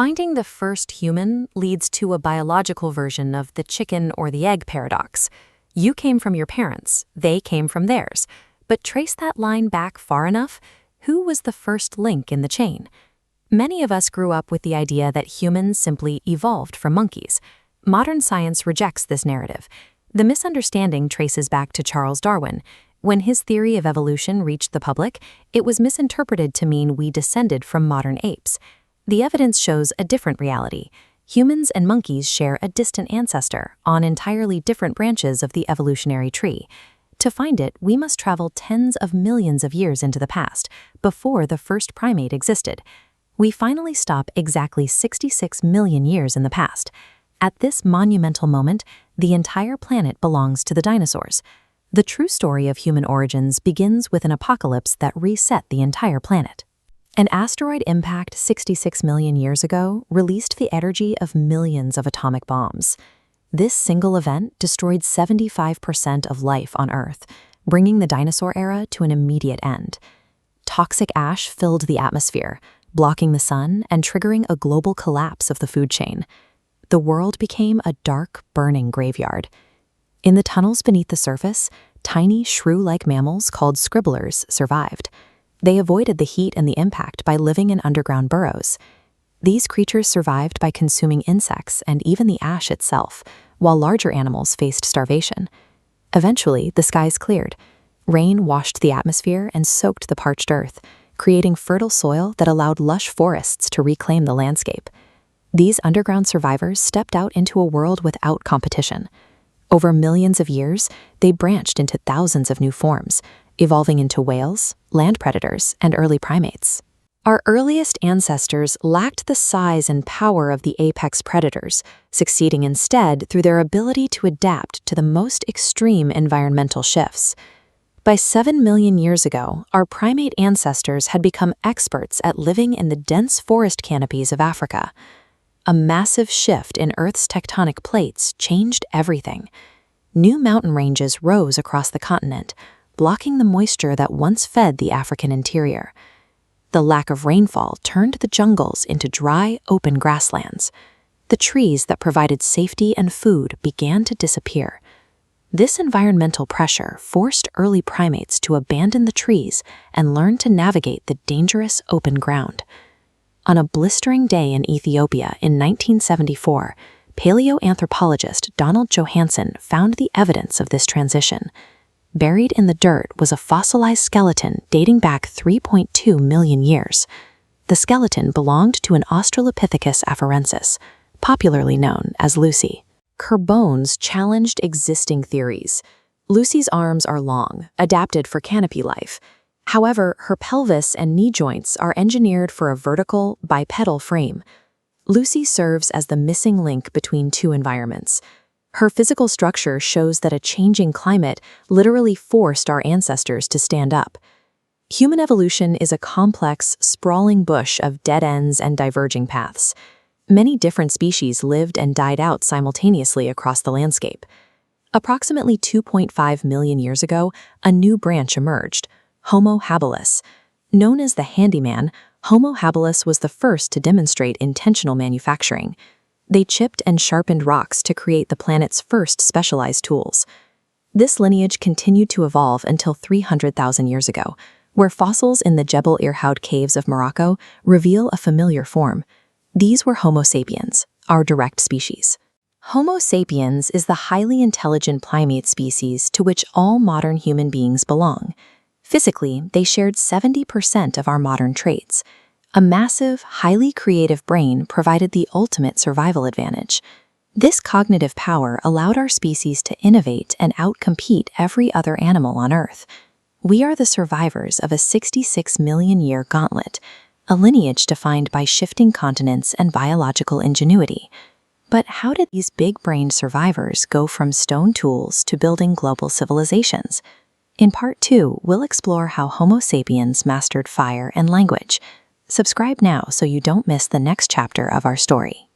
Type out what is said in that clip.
Finding the first human leads to a biological version of the chicken or the egg paradox. You came from your parents, they came from theirs. But trace that line back far enough, who was the first link in the chain? Many of us grew up with the idea that humans simply evolved from monkeys. Modern science rejects this narrative. The misunderstanding traces back to Charles Darwin. When his theory of evolution reached the public, it was misinterpreted to mean we descended from modern apes. The evidence shows a different reality. Humans and monkeys share a distant ancestor on entirely different branches of the evolutionary tree. To find it, we must travel tens of millions of years into the past, before the first primate existed. We finally stop exactly 66 million years in the past. At this monumental moment, the entire planet belongs to the dinosaurs. The true story of human origins begins with an apocalypse that reset the entire planet. An asteroid impact 66 million years ago released the energy of millions of atomic bombs. This single event destroyed 75% of life on Earth, bringing the dinosaur era to an immediate end. Toxic ash filled the atmosphere, blocking the sun and triggering a global collapse of the food chain. The world became a dark, burning graveyard. In the tunnels beneath the surface, tiny shrew-like mammals called scribblers survived. They avoided the heat and the impact by living in underground burrows. These creatures survived by consuming insects and even the ash itself, while larger animals faced starvation. Eventually, the skies cleared. Rain washed the atmosphere and soaked the parched earth, creating fertile soil that allowed lush forests to reclaim the landscape. These underground survivors stepped out into a world without competition. Over millions of years, they branched into thousands of new forms, evolving into whales, land predators, and early primates. Our earliest ancestors lacked the size and power of the apex predators, succeeding instead through their ability to adapt to the most extreme environmental shifts. By 7 million years ago, our primate ancestors had become experts at living in the dense forest canopies of Africa. A massive shift in Earth's tectonic plates changed everything. New mountain ranges rose across the continent, blocking the moisture that once fed the African interior. The lack of rainfall turned the jungles into dry, open grasslands. The trees that provided safety and food began to disappear. This environmental pressure forced early primates to abandon the trees and learn to navigate the dangerous open ground. On a blistering day in Ethiopia in 1974, paleoanthropologist Donald Johanson found the evidence of this transition. Buried in the dirt was a fossilized skeleton dating back 3.2 million years. The skeleton belonged to an Australopithecus afarensis, popularly known as Lucy. Her bones challenged existing theories. Lucy's arms are long, adapted for canopy life. However, her pelvis and knee joints are engineered for a vertical, bipedal frame. Lucy serves as the missing link between two environments. Her physical structure shows that a changing climate literally forced our ancestors to stand up. Human evolution is a complex, sprawling bush of dead ends and diverging paths. Many different species lived and died out simultaneously across the landscape. Approximately 2.5 million years ago, a new branch emerged, Homo habilis. Known as the handyman, Homo habilis was the first to demonstrate intentional manufacturing. They chipped and sharpened rocks to create the planet's first specialized tools. This lineage continued to evolve until 300,000 years ago, where fossils in the Jebel Irhoud caves of Morocco reveal a familiar form. These were Homo sapiens, our direct species. Homo sapiens is the highly intelligent primate species to which all modern human beings belong. Physically, they shared 70% of our modern traits. A massive, highly creative brain provided the ultimate survival advantage. This cognitive power allowed our species to innovate and outcompete every other animal on Earth. We are the survivors of a 66 million-year gauntlet, a lineage defined by shifting continents and biological ingenuity. But how did these big-brained survivors go from stone tools to building global civilizations? In Part 2, we'll explore how Homo sapiens mastered fire and language. Subscribe now so you don't miss the next chapter of our story.